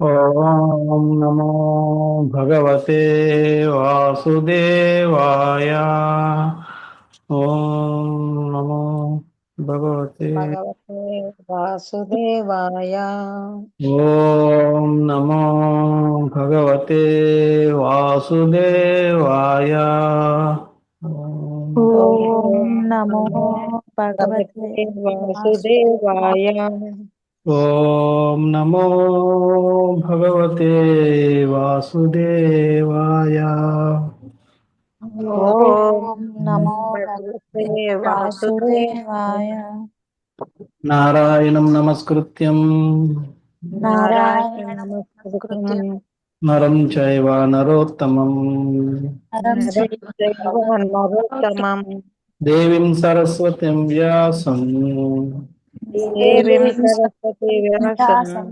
ఓం నమో భగవతే వాసుదేవాయ. ఓం నమో భగవతే భగవతే వాసుదేవాయ. ఓం నమో భగవతే వాసుదేవాయ. ఓం ఓం నమో నమో భగవతే భగవతే వాసుదేవాయ. వాసుదేవాయ. ఓం నమో భగవతే వాసుదేవాయ. ఓం ఓం నమో భగవతే భగవతే వాసుదేవాయ. వాసుదేవాయ. నారాయణం నమస్కృత్యం నారాయణ నారాయణం నమస్కృతం నమస్కృత్యం నరం చైవ నరోత్తమం నరం నరం చైవ చైవ నరోత్తమం నరోత్తమం దేవీం సరస్వతిం వ్యాసం దేవీం దేవీం సరస్వతి సరస్వతీం వ్యాసం వ్యాసం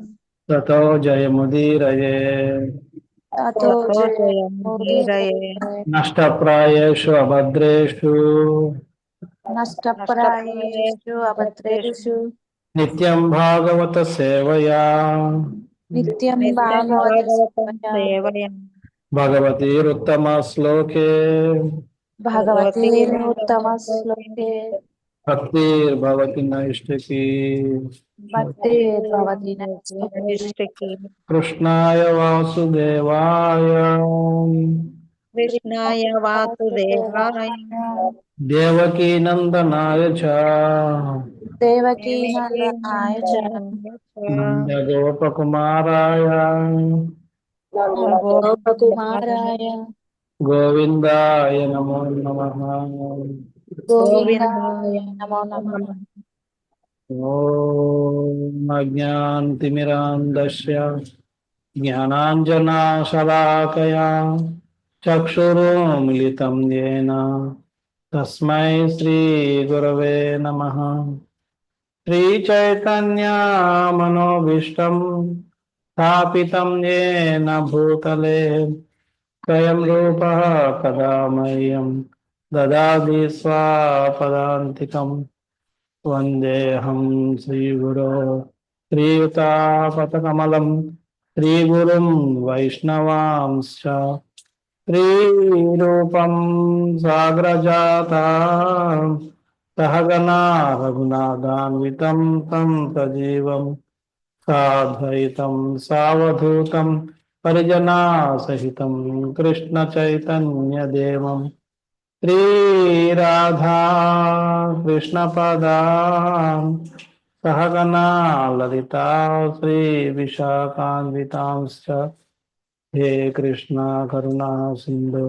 తతో జయముదీరయే. తతో తతో జయముదీరయే. జయముదీరయే. నష్టప్రాయేషు అభద్రేషు నష్టప్రాయేషు అభద్రేషు నిత్యం భాగవత సేవయా నిత్యం నిత్యం భాగవత భాగవతం సేవయా. సేవయా. భగవతీరుత్తమ శ్లోకే భగవతీరుత్తమ భగవతి శ్లోకే భక్తిర్భవతి నైష్టికీ. భక్తిర్భవతి నైష్ఠికీ. నైష్ఠికీ. కృష్ణాయ వాసుదేవాయ కృష్ణాయ వాసుదేవాయ దేవకీ నందనాయ చ దేవకీ దేవకీ నందనాయ చ నందనాయ నందగోపకుమారాయ గోపకుమారాయ గోవిందాయ నమో నమః. గోవిందాయ గోవిందాయ నమో నమః. నమః. ఓం అజ్ఞానతిమిరాంధస్య జ్ఞానాంజనాశలాకయా చక్షురున్మిలితం యేన తస్మై శ్రీగురవే నమః. శ్రీచైతన్యమనోభీష్టం స్థాపితం యేన భూతలే స్వయం రూపः కదా మह्यं దదాతి స్వపదాంతికం. వందేహం శ్రీగురో శ్రీయుతాపతకమలం శ్రీగురుం వైష్ణవాంశ్చ శ్రీరూపం సాగ్రజాతం సహగణా రఘునాథాన్వితం తం సజీవం సాద్వైతం సావధూతం పరిజనా సహితం కృష్ణ చైతన్యదేవం శ్రీరాధా కృష్ణపదా సహగణా లలితా శ్రీ విశాఖాన్వితాంశ్చ హే కృష్ణ కరుణా సింధు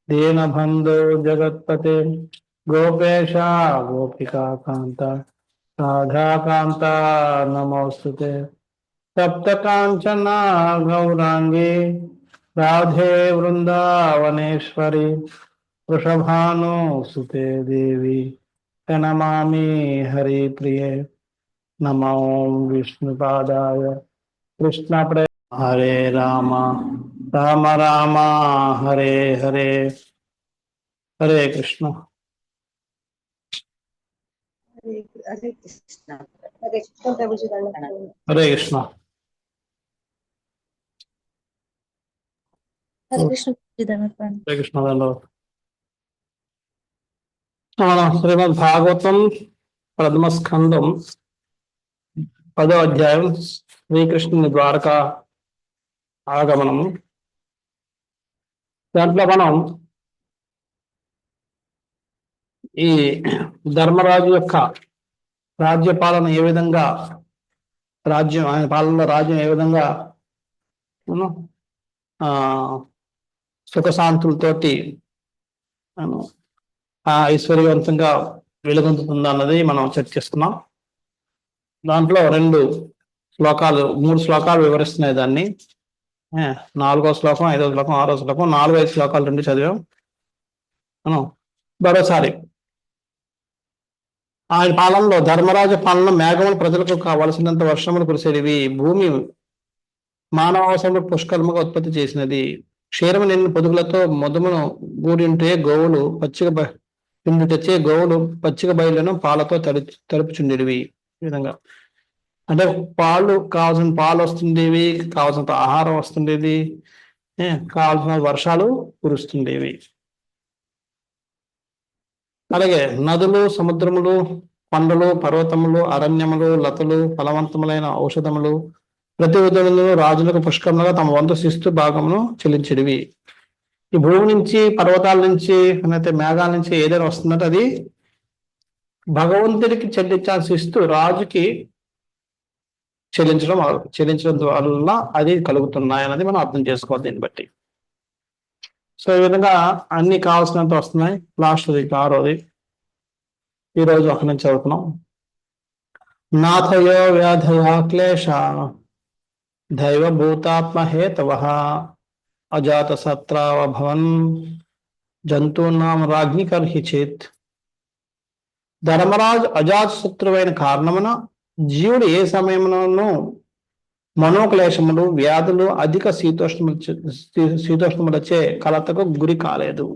దీనబంధో జగత్పతే గోపేశ గోపికా కాంత రాధాకాంత నమోస్తుతే. సప్త కాంచన గౌరాంగి రాధే వృందావనేశ్వరి వృషభానుసుతే దేవి ప్రణమామి హరిప్రియ. నమో విష్ణుపాదాయ కృష్ణ ప్రేమ హరే రామ రామ రామ హరే హరే. హరే కృష్ణ. హరే కృష్ణ. హరే కృష్ణ ప్రభుజీ దండం. హరే కృష్ణ. హరే కృష్ణ దండం. హరే కృష్ణ. మన శ్రీమద్ భాగవతం ప్రథమ స్కందం 10వ అధ్యాయం శ్రీకృష్ణుని ద్వారకా ఆగమనము. దాంట్లో మనం ఈ ధర్మరాజు యొక్క రాజ్యపాలన ఏ విధంగా ఆయన పాలనలో రాజ్యం ఏ విధంగా సుఖశాంతులతోటి ఐశ్వర్యవంతంగా వెలుగొందుతుంది అన్నది మనం చర్చిస్తున్నాం. దాంట్లో 3 శ్లోకాలు వివరిస్తున్నాయి దాన్ని. 4వ శ్లోకం, 5వ శ్లోకం, 6వ శ్లోకం, 4-5 శ్లోకాలు 2 చదివాం మనం. మరోసారి ఆయన పాలనలో ధర్మరాజ పాలన మేఘములు ప్రజలకు కావలసినంత వర్షములు కురిసేవి. భూమి మానవాసములు పుష్కలముగా ఉత్పత్తి చేసినది. క్షీరము నిన్ను పొదుగులతో మొదమును గూడింటే గోవులు పచ్చిక బయలును పాలతో తడుపుచుండేవి. ఈ విధంగా అంటే పాలు కావాల్సిన పాలు వస్తుండేవి, కావాల్సినంత ఆహారం వస్తుండేది, కావాల్సిన వర్షాలు కురుస్తుండేవి. అలాగే నదులు, సముద్రములు, కొండలు, పర్వతములు, అరణ్యములు, లతలు, ఫలవంతములైన ఔషధములు, ప్రతి విధములు రాజులకు పుష్కరములుగా తమ వంతు శిస్తు భాగమును చెల్లించేవి. ఈ భూమి నుంచి, పర్వతాల నుంచి, లేకపోతే మేఘాల నుంచి ఏదైనా వస్తుందంటే అది భగవంతుడికి చెల్లించాల్సి ఇస్తూ రాజుకి చెల్లించడం వల్ల అది కలుగుతున్నాయి అన్నది మనం అర్థం చేసుకోవాలి దీన్ని బట్టి. సో ఈ విధంగా అన్ని కావాల్సినంత వస్తున్నాయి. లాస్ట్ది 6వది ఈరోజు అక్కడి నుంచి చదువుతున్నాం. నాథయో వ్యాధయ క్లేశ దైవభూతాత్మ హేతవ అజాత సత్రావభవన్ జంతువునాం రాజ్ఞి కర్హి చేత్. ధర్మరాజు అజాత శత్రువైన కారణమున జీవుడు ఏ సమయంలోనూ మనోక్లేశములు, వ్యాధులు, అధిక శీతోష్ణములచే కలతకు గురి కాలేదు.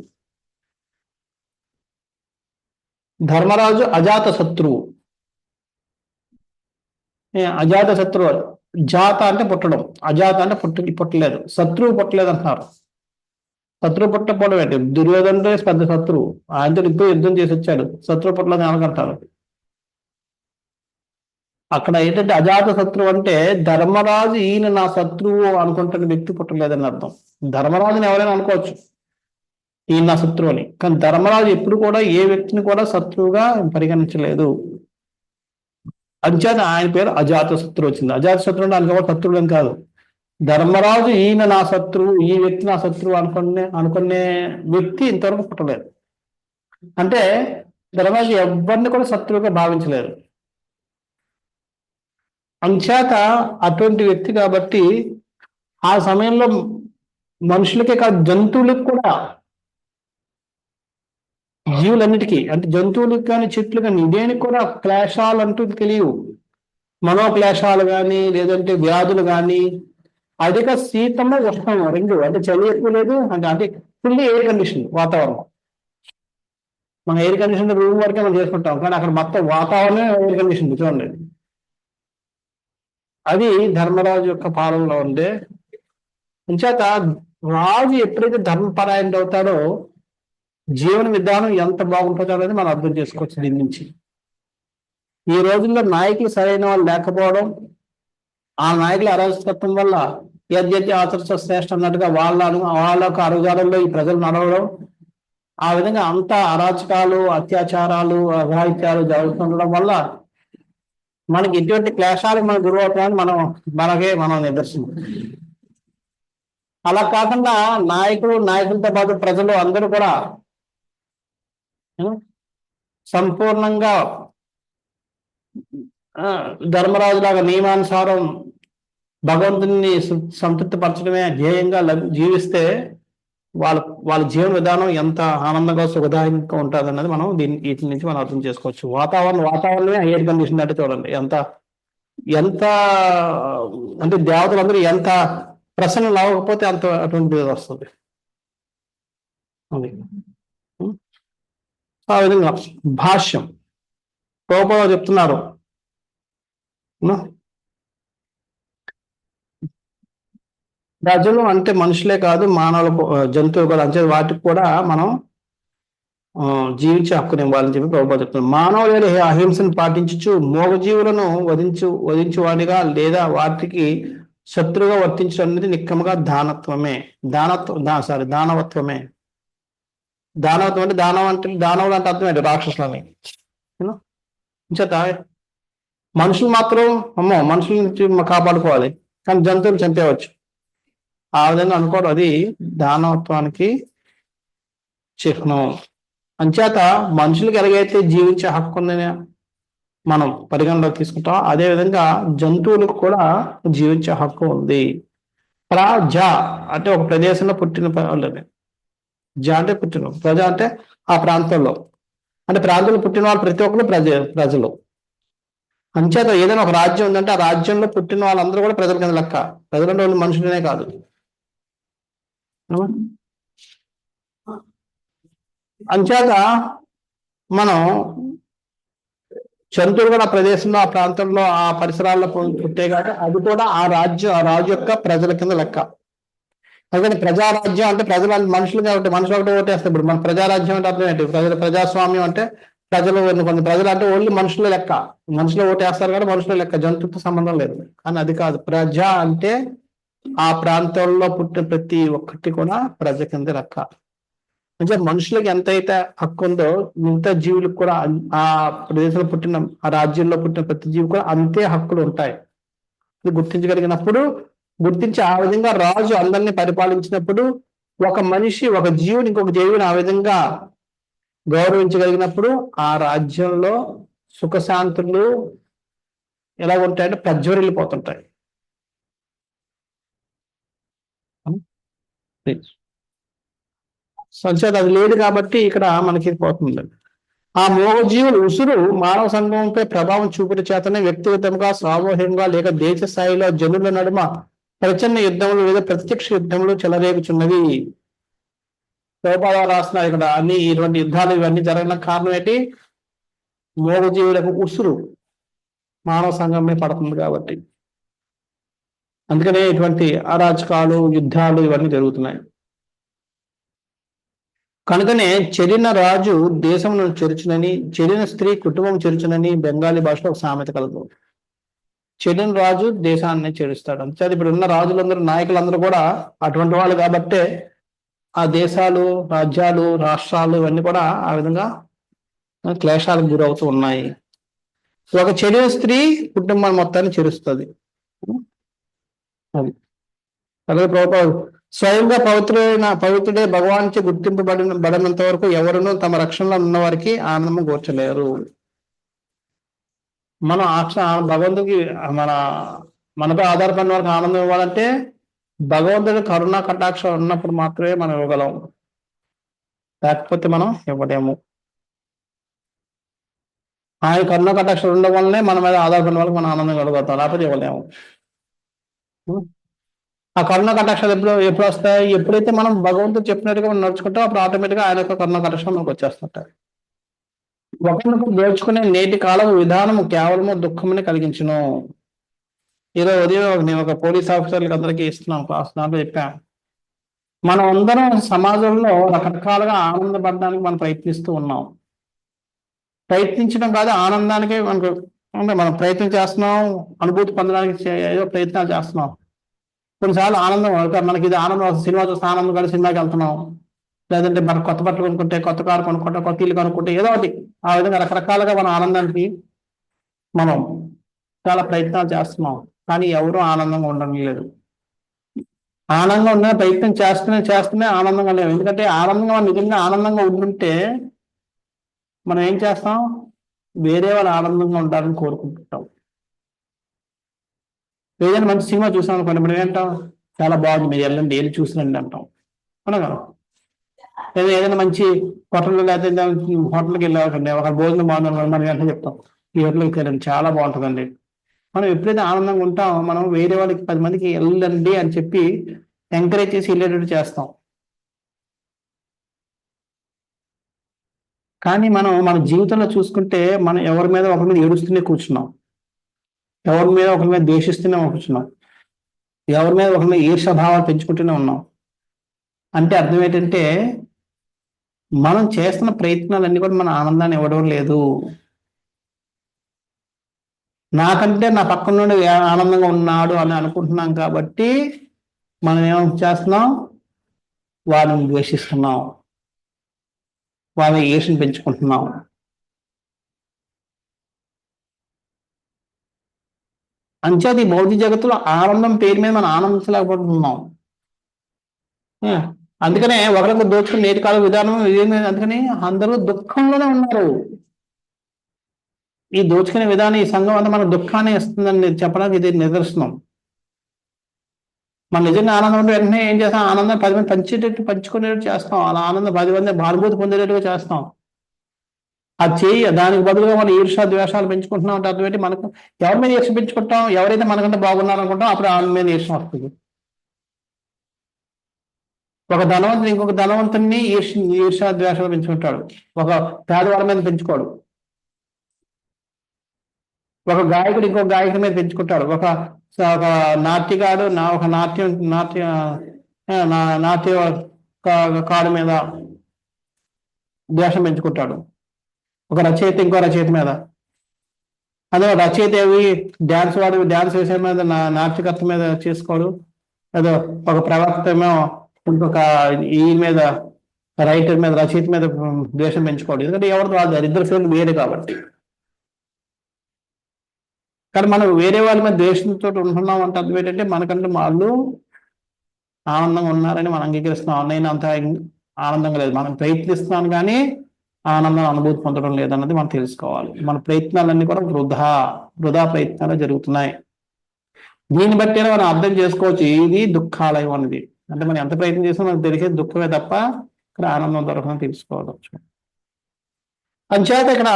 ధర్మరాజు అజాత శత్రువు. అజాత శత్రువు, జాత అంటే పుట్టడం, అజాత అంటే పుట్టలేదు, శత్రువు పుట్టలేదు అంటున్నారు. శత్రువు పుట్టకపోవడం ఏంటి? దుర్యోధనుడే పెద్ద శత్రువు, ఆయనతో ఇప్పుడు యుద్ధం చేసి వచ్చాడు, శత్రువు పుట్టలేదు అనగంటారు. అక్కడ ఏంటంటే అజాత శత్రువు అంటే ధర్మరాజు ఈయన నా శత్రువు అనుకుంటున్న వ్యక్తి పుట్టలేదని అర్థం. ధర్మరాజుని ఎవరైనా అనుకోవచ్చు ఈయన నా శత్రువు అని, కానీ ధర్మరాజు ఎప్పుడు కూడా ఏ వ్యక్తిని కూడా శత్రువుగా పరిగణించలేదు. అంచేత ఆయన పేరు అజాత శత్రువు వచ్చింది. అజాత శత్రువు అంటే అనుకో శత్రువు అని కాదు. ధర్మరాజు ఈయన నా శత్రువు, ఈ వ్యక్తి నా శత్రువు అనుకునే వ్యక్తి ఇంతవరకు పుట్టలేదు. అంటే ధర్మరాజు ఎవరిని కూడా శత్రువుగా భావించలేదు. అంచేత అటువంటి వ్యక్తి కాబట్టి ఆ సమయంలో మనుషులకే కాదు జంతువులకు కూడా, జీవులన్నిటికీ అంటే జంతువులకు కానీ చెట్లు కానీ దేనికి కూడా క్లేశాలు అంటూ తెలియవు. మనోక్లేశాలు కానీ లేదంటే వ్యాధులు కానీ, అధిక శీతము, ఉష్ణము రెండు, అంటే చలి ఎక్కువ లేదు, అంటే ఫుల్లీ ఎయిర్ కండిషన్ వాతావరణం. మన ఎయిర్ కండిషన్ రూమ్ వరకే మనం చేసుకుంటాం, కానీ అక్కడ మొత్తం వాతావరణం ఎయిర్ కండిషన్ చూడండి. అది ధర్మరాజు యొక్క పాలనలో ఉండే. అంచేత రాజు ఎప్పుడైతే ధర్మపరాయణుడు అవుతాడో జీవన విధానం ఎంత బాగుంటుందో అనేది మనం అర్థం చేసుకోవచ్చు దీని నుంచి. ఈ రోజుల్లో నాయకులు సరైన వాళ్ళు లేకపోవడం, ఆ నాయకుల అరాజకత్వం వల్ల యద్యతి ఆచరించ శ్రేష్ఠ అన్నట్టుగా వాళ్ళ అడుగుజాడల్లో ఈ ప్రజలు నడవడం, ఆ విధంగా అంత అరాచకాలు, అత్యాచారాలు, అఘాయిత్యాలు జరుగుతుండడం వల్ల మనకి ఇటువంటి క్లేశాలకు మనం గురవుతామని మనం నిదర్శనం. అలా కాకుండా నాయకులతో పాటు ప్రజలు అందరూ కూడా సంపూర్ణంగా ధర్మరాజులాగా నియమానుసారం భగవంతుని సంతృప్తిపరచడమే ధ్యేయంగా జీవిస్తే వాళ్ళ జీవన విధానం ఎంత ఆనందంగా సుఖదాయకంగా ఉంటుంది అన్నది మనం వీటి నుంచి మనం అర్థం చేసుకోవచ్చు. వాతావరణమే ఎయిర్ కండిషన్ అంటే చూడండి ఎంత అంటే దేవతలందరూ ఎంత ప్రసన్నం అవ్వకపోతే అంత అటువంటి వస్తుంది. అది ఆ విధంగా భాష్యం ప్రభుపాద చెప్తున్నారు. ప్రజలు అంటే మనుషులే కాదు, మానవులు, జంతువులు కూడా, అంటే వాటికి కూడా మనం జీవించే హక్కుని ఇవ్వాలని చెప్పి ప్రభుపాద చెప్తున్నారు. మానవులు అహింసను పాటించు మోగజీవులను వధించువాడిగా లేదా వాటికి శత్రువుగా వర్తించడం అనేది నిక్కముగా దానవత్వమే. దానవత్వం అంటే దానవులు అంటే అర్థం ఏంటి? రాక్షసులని. చేత మనుషులు మాత్రం మనుషుల నుంచి కాపాడుకోవాలి, కానీ జంతువులు చంపేయవచ్చు. ఆ విధంగా అనుకోవడం అది దానవత్వానికి చిహ్నం. అంచేత మనుషులకు ఎలాగైతే జీవించే హక్కు ఉందని మనం పరిగణలోకి తీసుకుంటాం, అదేవిధంగా జంతువులకు కూడా జీవించే హక్కు ఉంది. ప్రజ అంటే ఒక ప్రదేశంలో పుట్టిన వాళ్ళని, అంటే ప్రజ అంటే ఆ ప్రాంతంలో, అంటే ప్రాంతంలో పుట్టిన వాళ్ళు ప్రతి ఒక్కరు ప్రజలు. అంచేత ఏదైనా ఒక రాజ్యం ఉందంటే ఆ రాజ్యంలో పుట్టిన వాళ్ళందరూ కూడా ప్రజల కింద లెక్క. ప్రజలంటే వాళ్ళు మనుషులనే కాదు. అంచేత మనం జంతువులు కూడా ఆ ప్రదేశంలో ఆ ప్రాంతంలో ఆ పరిసరాల్లో పుట్టే కాబట్టి అది కూడా ఆ రాజు యొక్క ప్రజల కింద లెక్క. అందుకని ప్రజారాజ్యం అంటే ప్రజల మనుషులు కాబట్టి మనుషులు ఒకటి ఓటేస్తారు. ఇప్పుడు మన ప్రజారాజ్యం అంటే అర్థం ఏంటి? ప్రజాస్వామ్యం అంటే ప్రజలు ఎన్నుకున్న ప్రజలు అంటే ఓన్లీ మనుషుల లెక్క. మనుషులు ఓటేస్తారు కానీ మనుషుల లెక్క, జంతువుతో సంబంధం లేదు. కానీ అది కాదు. ప్రజ అంటే ఆ ప్రాంతంలో పుట్టిన ప్రతి ఒక్కటి కూడా ప్రజ కింద లెక్క. అంటే మనుషులకు ఎంతైతే హక్కు ఉందో మిగతా జీవులకు కూడా ఆ ప్రదేశంలో పుట్టిన ఆ రాజ్యంలో పుట్టిన ప్రతి జీవి కూడా అంతే హక్కులు ఉంటాయి. ఇది గుర్తించగలిగినప్పుడు, గుర్తించి ఆ విధంగా రాజు అందరినీ పరిపాలించినప్పుడు ఒక మనిషి ఒక జీవుని ఇంకొక జీవిని ఆ విధంగా గౌరవించగలిగినప్పుడు ఆ రాజ్యంలో సుఖశాంతులు ఎలా ఉంటాయంటే ప్రజ్వరిల్లిపోతుంటాయి. సంచేత అది లేదు కాబట్టి ఇక్కడ మనకి పోతుంది. ఆ మోగజీవులు ఉసురు మానవ సంఘంపై ప్రభావం చూపుట చేతనే వ్యక్తిగతంగా, సామూహికంగా లేక దేశ స్థాయిలో జనుల నడుమ ప్రచన్న యుద్ధములు లేదా ప్రత్యక్ష యుద్ధములు చెలరేగుచున్నవి. ప్రభుపాద రాస్తున్నారు ఇక్కడ అన్ని ఇటువంటి యుద్ధాలు ఇవన్నీ జరగడానికి కారణం ఏంటి? మోగజీవులకు ఉసురు మానవ సంఘంపై పడుతుంది కాబట్టి. అందుకనే ఇటువంటి అరాచకాలు, యుద్ధాలు ఇవన్నీ జరుగుతున్నాయి. కనుకనే చెడిన రాజు దేశమును చెరుచునని, చెడిన స్త్రీ కుటుంబం చెరుచునని బెంగాలీ భాషలో ఒక సామెత కలదు. చెడిన రాజు దేశాన్ని చెడుస్తాడు. అంతే ఇప్పుడు ఉన్న రాజులందరూ, నాయకులందరూ కూడా అటువంటి వాళ్ళు కాబట్టే ఆ దేశాలు, రాజ్యాలు, రాష్ట్రాలు ఇవన్నీ కూడా ఆ విధంగా క్లేశాలకు గురవుతూ ఉన్నాయి. ఒక చెడిన స్త్రీ కుటుంబాన్ని మొత్తాన్ని చెరుస్తుంది. అది అలాగే ప్రభుపాదుడు స్వయంగా పవిత్రుడే భగవాన్ చే బడినంత వరకు ఎవరునూ తమ రక్షణలో ఉన్న వారికి ఆనందం కూర్చలేరు. మనం భగవంతుడికి మనపై ఆధారపడిన వారికి ఆనందం ఇవ్వాలంటే భగవంతుడి కరుణా కటాక్షం ఉన్నప్పుడు మాత్రమే మనం ఇవ్వగలం, లేకపోతే మనం ఇవ్వలేము. ఆయన కరుణా కటాక్షం ఉండడం వల్లనే మన మీద ఆధారపడిన వాళ్ళకి మనం ఆనందం కలగలుగుతాం, లేకపోతే ఇవ్వలేము. ఆ కరుణ కటాక్షాలు ఎప్పుడు వస్తాయి? ఎప్పుడైతే మనం భగవంతుడు చెప్పినట్టుగా మనం నడుచుకుంటాం అప్పుడు ఆటోమేటిక్గా ఆయన యొక్క కరుణ కటాక్షం మనకు వచ్చేస్తుంటాయి. ఒకరినొకరు దోచుకునే నేటి కాలం విధానము కేవలము దుఃఖముని కలిగించును. ఈరోజు ఉదయం నేను ఒక పోలీస్ ఆఫీసర్లకు అందరికీ ఇస్తున్నాను క్లాస్, దాంట్లో చెప్పాను మనం అందరం సమాజంలో రకరకాలుగా ఆనందపడడానికి మనం ప్రయత్నిస్తూ ఉన్నాం. ప్రయత్నించడం కాదు, ఆనందానికే మనకు అంటే మనం ప్రయత్నం చేస్తున్నాం, అనుభూతి పొందడానికి ఏదో ప్రయత్నాలు చేస్తున్నాం. కొన్నిసార్లు ఆనందం మనకి ఇది ఆనందం, సినిమా చూస్తే ఆనందం కానీ సినిమాకి వెళ్తున్నాం, లేదంటే మనం కొత్త బట్టలు కొనుక్కుంటే, కొత్త కారు కొనుక్కుంటే, కొత్త ఇల్లు కొనుక్కుంటే, ఏదో ఒకటి ఆ విధంగా రకరకాలుగా మన ఆనందానికి మనం చాలా ప్రయత్నాలు చేస్తున్నాం. కానీ ఎవరూ ఆనందంగా ఉండడం లేదు. ఆనందంగా ఉండే ప్రయత్నం చేస్తూనే ఆనందంగా లేవు. ఎందుకంటే ఆనందంగా నిజంగా ఆనందంగా ఉండుంటే మనం ఏం చేస్తాం? వేరే వాళ్ళు ఆనందంగా ఉండాలని కోరుకుంటుంటాం. ఏదైనా మంచి సినిమా చూసాం అనుకోండి, మనం ఏంటాం? చాలా బాగుంది, మీరు వెళ్ళండి, వెళ్ళి చూసిరండి అంటాం. అవునా? ఏదైనా మంచి హోటల్లో లేకపోతే హోటల్కి వెళ్ళాలండి, ఒక భోజనం బాగుంది మనం వెంటనే చెప్తాం, ఈ హోటల్కి వెళ్ళండి చాలా బాగుంటుందండి. మనం ఎప్పుడైతే ఆనందంగా ఉంటామో మనం వేరే వాళ్ళకి 10 మందికి వెళ్ళండి అని చెప్పి ఎంకరేజ్ చేసి వెళ్ళేటట్టు చేస్తాం. కానీ మనం మన జీవితంలో చూసుకుంటే మనం ఎవరి మీద ఒకరి మీద ఏడుస్తూనే కూర్చున్నాం, ఎవరి మీద ఒకరి మీద ద్వేషిస్తూనే కూర్చున్నాం, ఎవరి మీద ఒకరి మీద ఈర్ష్యాభావాలు పెంచుకుంటూనే ఉన్నాం. అంటే అర్థం ఏంటంటే మనం చేస్తున్న ప్రయత్నాలన్నీ కూడా మన ఆనందాన్ని ఇవ్వడం లేదు. నాకంటే నా పక్కన నుండి ఆనందంగా ఉన్నాడు అని అనుకుంటున్నాం కాబట్టి మనం ఏం చేస్తున్నాం? వారిని ద్వేషిస్తున్నాం, వారి ఈర్ష్యను పెంచుకుంటున్నాం. అంచేది భౌతిక జగత్తులో ఆనందం పేరు మీద మనం ఆనందించలేకపోతున్నాం. అందుకనే ఒకరికి దోచుకుని నేటి కాల విధానం ఇదేమి, అందుకని అందరూ దుఃఖంలోనే ఉన్నారు. ఈ దోచుకునే విధానం, ఈ సంఘం అంతా మన దుఃఖాన్ని ఇస్తుందని చెప్పడానికి ఇది నిదర్శనం. మనం నిజంగా ఆనందం ఉంటే వెంటనే ఏం చేస్తాం? ఆనందం 10 మంది పంచుకునేటట్టు చేస్తాం. అలా ఆనందం 10 మంది భానుభూతి పొందేటట్టుగా చేస్తాం. అది దానికి బదులుగా మనం ఈర్ష్య ద్వేషాలు పెంచుకుంటున్నాం అంటే అర్థం ఏంటి? మనకు ఎవరి మీద ఈర్ష్య పెంచుకుంటాం? ఎవరైతే మనకంటే బాగున్నారనుకుంటాం అప్పుడు ఆమె మీద ఈర్ష్య వస్తుంది. ఒక ధనవంతుడు ఇంకొక ధనవంతుని ఈర్ష్య ద్వేషాలు పెంచుకుంటాడు, ఒక పేదవాడి మీద పెంచుకోడు. ఒక గాయకుడు ఇంకో గాయకుడి మీద పెంచుకుంటాడు. ఒక ఒక నాట్యగాడు ఒక నాట్యకాడు మీద ద్వేషం పెంచుకుంటాడు. ఒక రచయిత ఇంకో రచయిత మీద. అదే రచయిత డ్యాన్స్ వేసే మీద నాట్యకర్త మీద చేసుకోడు. అదో ఒక ప్రవక్త ఏమో ఇంకొక ఈ మీద రైటర్ మీద రచయిత మీద ద్వేషం పెంచుకోడు. ఎందుకంటే ఎవరితో వాళ్ళు ఇద్దరు ఫీల్డ్ వేరే కాబట్టి. కానీ మనం వేరే వాళ్ళ మీద ద్వేషంతో ఉంటున్నాం అంటే అర్థం ఏంటంటే మనకంటే వాళ్ళు ఆనందంగా ఉన్నారని మనం అంగీకరిస్తున్నాం. ఆన్లైన్ అంత ఆనందంగా లేదు. మనం ప్రయత్నిస్తున్నాం కానీ ఆనందం అనుభూతి పొందడం లేదన్నది మనం తెలుసుకోవాలి. మన ప్రయత్నాలన్నీ కూడా వృధా ప్రయత్నాలు జరుగుతున్నాయి. దీన్ని బట్టి మనం అర్థం చేసుకోవచ్చు ఇది దుఃఖాలయం అనేది. అంటే మనం ఎంత ప్రయత్నం చేసినా మనకు తెలిసేది దుఃఖమే తప్ప ఇక్కడ ఆనందం దొరకదని తెలుసుకోవచ్చు. అంచేత ఇక్కడ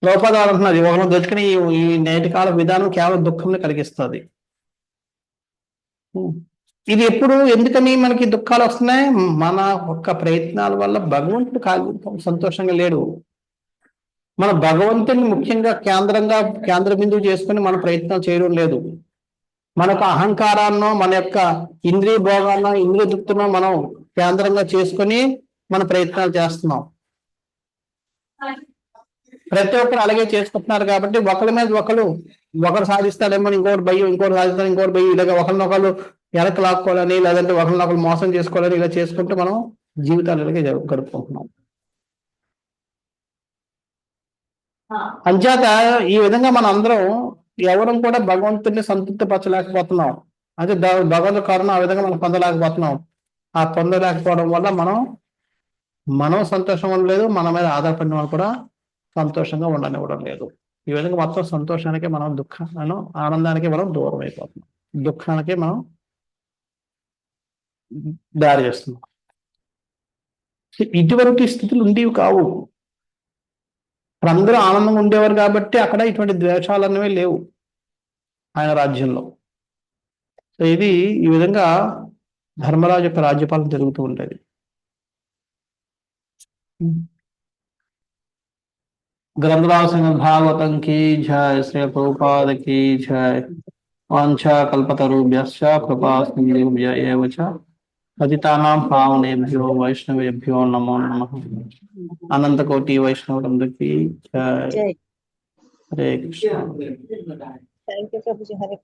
లోపదాలు అంటున్నది ఒకరు దొరికిన ఈ నేటి కాల విధానం కేవలం దుఃఖంని కలిగిస్తుంది. ఇది ఎప్పుడు ఎందుకని మనకి దుఃఖాలు వస్తున్నాయి? మన ఒక్క ప్రయత్నాల వల్ల భగవంతుడు సంతోషంగా లేడు. మన భగవంతుని ముఖ్యంగా కేంద్ర బిందువు చేసుకుని మన ప్రయత్నాలు చేయడం లేదు. మనకు అహంకారాన్నో మన యొక్క ఇంద్రియ భోగాన్నో ఇంద్రియ తృప్తినో మనం కేంద్రంగా చేసుకొని మన ప్రయత్నాలు చేస్తున్నాం. ప్రతి ఒక్కరు అలాగే చేసుకుంటున్నారు కాబట్టి ఒకరి మీద ఒకరు సాధిస్తాడేమో ఇంకోటి భయం, ఇంకోటి సాధిస్తాడు ఇంకోటి భయం, ఇలాగ ఒకరినొకరు వెనక్కి లాక్కోవాలని లేదంటే ఒకరినొకరు మోసం చేసుకోవాలని ఇలా చేసుకుంటూ మనం జీవితాలు ఇలాగే గడుపుకుంటున్నాం. అంచేత ఈ విధంగా మనం అందరం ఎవరం కూడా భగవంతుడిని సంతృప్తి పరచలేకపోతున్నాం. అంటే భగవంతుడి కరుణ ఆ విధంగా మనం పొందలేకపోతున్నాం. ఆ పొందలేకపోవడం వల్ల మనం సంతోషంగా ఉండలేదు, మన మీద ఆధారపడిన వాళ్ళు కూడా సంతోషంగా ఉండనివ్వడం లేదు. ఈ విధంగా మొత్తం సంతోషానికి మనం ఆనందానికి మనం దూరం అయిపోతున్నాం. దుఃఖానికి మనం దారి చేస్తున్నాం. ఇటువంటి స్థితులు ఉండేవి కావు. అందరూ ఆనందంగా ఉండేవారు కాబట్టి అక్కడ ఇటువంటి ద్వేషాలు అనేవి లేవు ఆయన రాజ్యంలో. సో ఇది ఈ విధంగా ధర్మరాజు యొక్క రాజ్యపాలన జరుగుతూ ఉండేది. గ్రంథరాజ సంఘ భాగవతం కీ జయ, శ్రీ ప్రభుపాద కీ జయ. వాంఛా కల్పతరుభ్యశ్చ కృపా సింధుభ్య ఏవ చ పతితానాం పావనేభ్యో వైష్ణవేభ్యో నమో నమః. అనంత కోటి వైష్ణవులందరికీ జయ. హరే కృష్ణ. Thank you Prabhuji. హరే